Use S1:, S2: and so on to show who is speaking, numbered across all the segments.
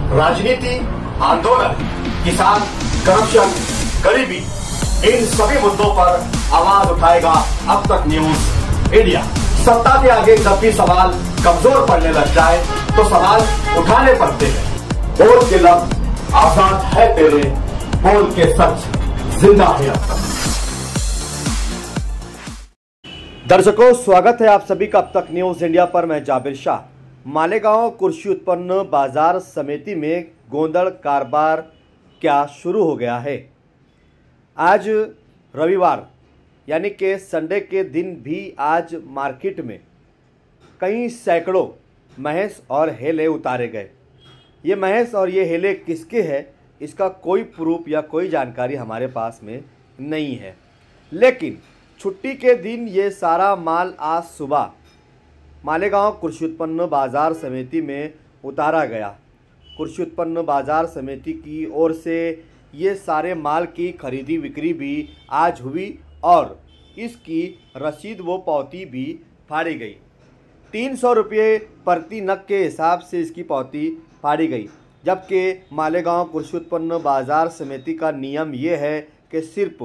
S1: राजनीति, आंदोलन, किसान, करप्शन, गरीबी, इन सभी मुद्दों पर आवाज उठाएगा अब तक न्यूज इंडिया। सत्ता के आगे जब भी सवाल कमजोर पड़ने लग जाए तो सवाल उठाने पड़ते हैं। बोल के लफ्ज आजाद है तेरे, बोल के सच जिंदा है अब तक। दर्शकों, स्वागत है आप सभी का अब तक न्यूज इंडिया पर। मैं जाबिर शाह। मालेगांव कृषि उत्पन्न बाजार समिति में गोंधड़ कारोबार क्या शुरू हो गया है। आज रविवार यानी कि संडे के दिन भी आज मार्केट में कई सैकड़ों भैंस और हेले उतारे गए। ये भैंस और ये हेले किसके हैं इसका कोई प्रूफ या कोई जानकारी हमारे पास में नहीं है, लेकिन छुट्टी के दिन ये सारा माल आज सुबह मालेगांव कृषि उत्पन्न बाजार समिति में उतारा गया। कृषि उत्पन्न बाजार समिति की ओर से ये सारे माल की खरीदी बिक्री भी आज हुई और इसकी रसीद व पावती भी फाड़ी गई। 300 रुपये प्रति नग के हिसाब से इसकी पावती फाड़ी गई, जबकि मालेगांव कृषि उत्पन्न बाजार समिति का नियम ये है कि सिर्फ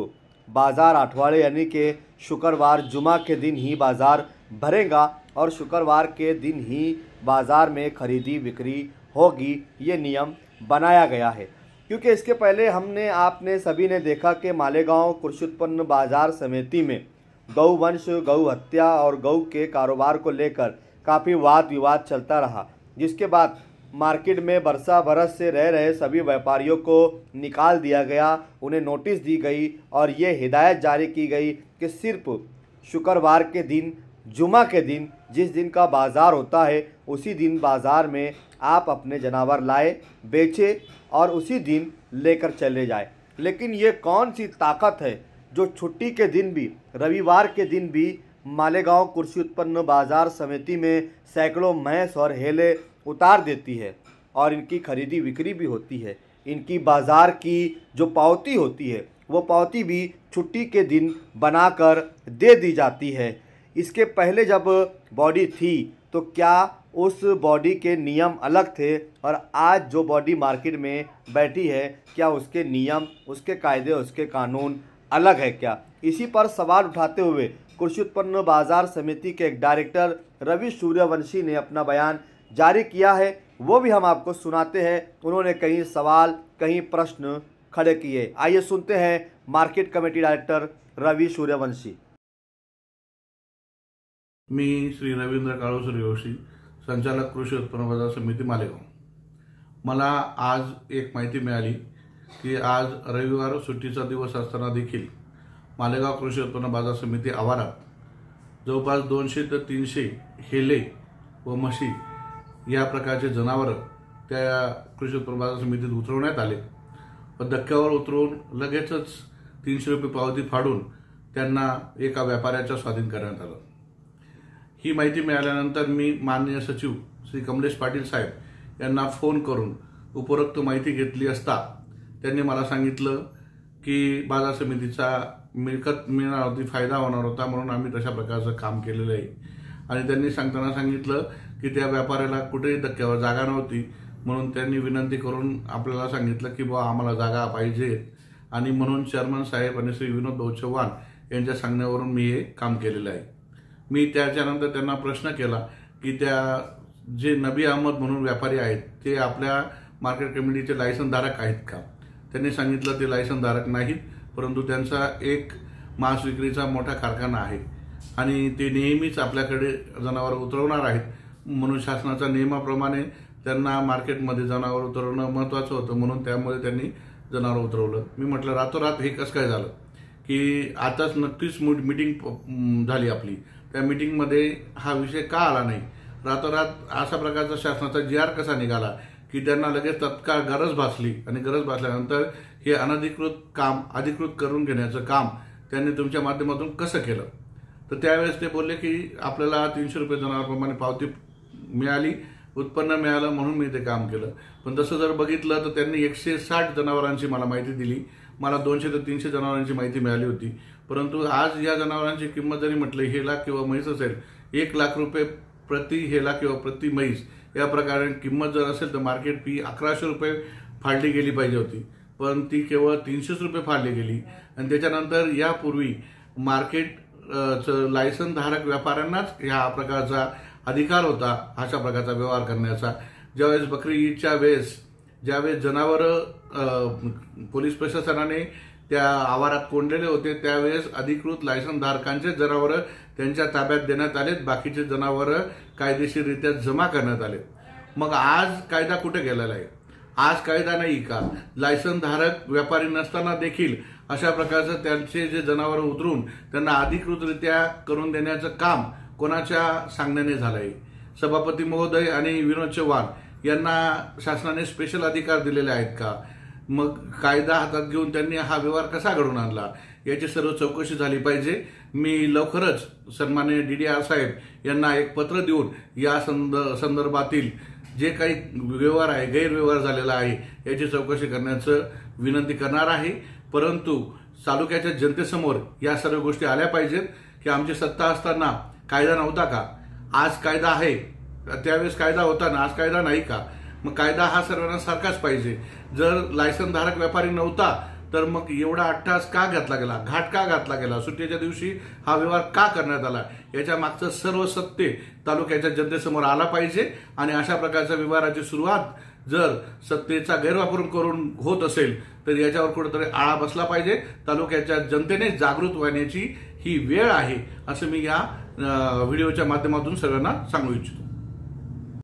S1: बाजार आठवाड़े यानी कि शुक्रवार जुमा के दिन ही बाजार भरेगा और शुक्रवार के दिन ही बाजार में खरीदी बिक्री होगी। ये नियम बनाया गया है क्योंकि इसके पहले आपने सभी ने देखा कि मालेगांव कृषि उत्पन्न बाजार समिति में गौवंश, गौ हत्या और गौ के कारोबार को लेकर काफ़ी वाद विवाद चलता रहा, जिसके बाद मार्केट में बरसा बरस से रह रहे सभी व्यापारियों को निकाल दिया गया। उन्हें नोटिस दी गई और ये हिदायत जारी की गई कि सिर्फ शुक्रवार के दिन, जुमा के दिन, जिस दिन का बाज़ार होता है उसी दिन बाज़ार में आप अपने जानवर लाए, बेचे और उसी दिन लेकर चले जाए। लेकिन ये कौन सी ताकत है जो छुट्टी के दिन भी, रविवार के दिन भी मालेगांव कृषि उत्पन्न बाजार समिति में सैकड़ों भैंस और हेले उतार देती है और इनकी खरीदी बिक्री भी होती है। इनकी बाज़ार की जो पावती होती है वो पावती भी छुट्टी के दिन बनाकर दे दी जाती है। इसके पहले जब बॉडी थी तो क्या उस बॉडी के नियम अलग थे और आज जो बॉडी मार्केट में बैठी है क्या उसके नियम, उसके कायदे, उसके कानून अलग है क्या? इसी पर सवाल उठाते हुए कृषि उत्पन्न बाजार समिति के एक डायरेक्टर रवि सूर्यवंशी ने अपना बयान जारी किया है, वो भी हम आपको सुनाते हैं। उन्होंने कई सवाल, कई प्रश्न खड़े किए। आइए सुनते हैं market committee director Ravi Suryavanshi.
S2: मी श्री रवींद्र काळू सूर्यवंशी, संचालक कृषी उत्पन्न बाजार समिती मालेगाव। मला आज एक माहिती मिळाली की आज रविवार सुट्टीचा दिवस असताना देखील मालेगाव कृषी उत्पन्न बाजार समिती आवारात जवळपास 200 ते 300 हेले व म्हशी या प्रकारचे जनावर त्या कृषी उत्पन्न बाजार समितीत उतरवण्यात आले व धक्क्यावर उतरवून लगेचच 300 रुपये पावती फाडून त्यांना एका व्यापाऱ्याच्या स्वाधीन करण्यात आलं। ही माहिती मिळाल्यानंतर मी माननीय सचिव श्री कमलेश पाटील साहेब यांना फोन करून उपरोक्त माहिती घेतली असता त्यांनी मला सांगितलं की बाजार समितीचा मिळकत मिळणार होती, फायदा होणार होता, म्हणून आम्ही तशा प्रकारचं काम केलेलं आहे। आणि त्यांनी सांगितलं की त्या व्यापाऱ्याला कुठेही धक्क्यावर जागा नव्हती, म्हणून त्यांनी विनंती करून आपल्याला सांगितलं की बुवा आम्हाला जागा पाहिजे आणि म्हणून चेअरमन साहेब आणि श्री विनोद भाऊ चव्हाण यांच्या सांगण्यावरून मी हे काम केलेलं आहे। मी त्याच्यानंतर त्यांना प्रश्न केला की त्या जे नबी अहमद म्हणून व्यापारी आहेत ते आपल्या मार्केट कमिटीचे लायसन धारक आहेत का? त्यांनी सांगितलं ते लायसन धारक नाहीत, परंतु त्यांचा एक मांस विक्रीचा मोठा कारखाना आहे आणि ते नेहमीच आपल्याकडे जनावर उतरवणार आहेत, म्हणून शासनाच्या नियमाप्रमाणे त्यांना मार्केटमध्ये जनावर उतरवणं महत्त्वाचं होतं, म्हणून त्यामुळे त्यांनी जनावर उतरवलं। मी म्हटलं रातोरात हे कसं काय झालं की आताच नक्कीच मीटिंग झाली आपली, त्या मीटिंगमध्ये हा विषय का आला नाही? रातोरात अशा प्रकारचा शासनाचा जी.आर. कसा निघाला की त्यांना लगेच तत्काळ गरज भासली आणि गरज भासल्यानंतर हे अनधिकृत काम अधिकृत करून घेण्याचं काम त्यांनी तुमच्या माध्यमातून कसं केलं? तर त्यावेळेस ते बोलले की आपल्याला 300 रुपये जनावरांप्रमाणे पावती मिळाली, उत्पन्न मिळालं म्हणून मी ते काम केलं। पण तसं जर बघितलं तर त्यांनी 160 जनावरांची मला माहिती दिली, मला 200 ते 300 जनावरांची माहिती मिळाली होती, परंतु आज या जनावरांची किंमत जरी म्हटलं हेला किंवा म्हैस असेल 1 लाख रुपये प्रति हेला किंवा प्रति म्हैस या प्रकारे किंमत जर असेल तर मार्केट फी 1100 रुपये फाडली गेली पाहिजे होती, पण ती केवळ 300 रुपये फाडली गेली. आणि त्याच्यानंतर यापूर्वी मार्केट लायसन धारक व्यापाऱ्यांनाच ह्या प्रकारचा अधिकार होता अशा प्रकारचा व्यवहार करण्याचा. ज्यावेळेस बकरी ईदच्या वेळेस ज्यावेळेस जनावरं पोलीस प्रशासनाने त्या आवारात कोंडलेले होते, त्यावेळेस अधिकृत लायसन धारकांचे जनावरं त्यांच्या ताब्यात देण्यात आलेत, बाकीचे जनावरं कायदेशीररित्या जमा करण्यात आले. मग आज कायदा कुठे गेलेला आहे? आज कायदा नाही का? लायसन धारक व्यापारी नसताना देखील अशा प्रकारचं त्यांचे जे जनावरं उतरून त्यांना अधिकृतरित्या करून देण्याचं काम कोणाच्या सांगण्याने झालंय? सभापती महोदय आणि विनोद चव्हाण यांना शासनाने स्पेशल अधिकार दिलेले आहेत का? मग कायदा हातात घेऊन त्यांनी हा व्यवहार कसा घडवून आणला याची सर्व चौकशी झाली पाहिजे. मी लवकरच सन्माननीय DDR साहेब यांना एक पत्र देऊन या संदर्भातील जे काही व्यवहार आहे, गैरव्यवहार झालेला आहे याची चौकशी करण्याचं विनंती करणार आहे. परंतु तालुक्याच्या जनतेसमोर या सर्व गोष्टी आल्या पाहिजेत की आमची सत्ता असताना कायदा नव्हता का? आज कायदा आहे, त्यावेळेस कायदा होता ना, आज कायदा नाही का? मग कायदा हा सर्वांना सारखाच पाहिजे. जर लायसन धारक व्यापारी नव्हता तर मग एवढा अट्टहास का घातला गेला, घाट का घातला गेला, सुट्टीच्या दिवशी हा व्यवहार का करण्यात आला, याच्या मागचं सर्व सत्य तालुक्याच्या जनतेसमोर आला पाहिजे. आणि अशा प्रकारच्या व्यवहाराची सुरुवात जर सत्तेचा गैरवापर करून होत असेल तर याच्यावर कुठेतरी आळा बसला पाहिजे. तालुक्याच्या जनतेने जागृत होण्याची ही वेळ आहे असं मी या व्हिडिओच्या माध्यमातून सर्वांना सांगू इच्छितो.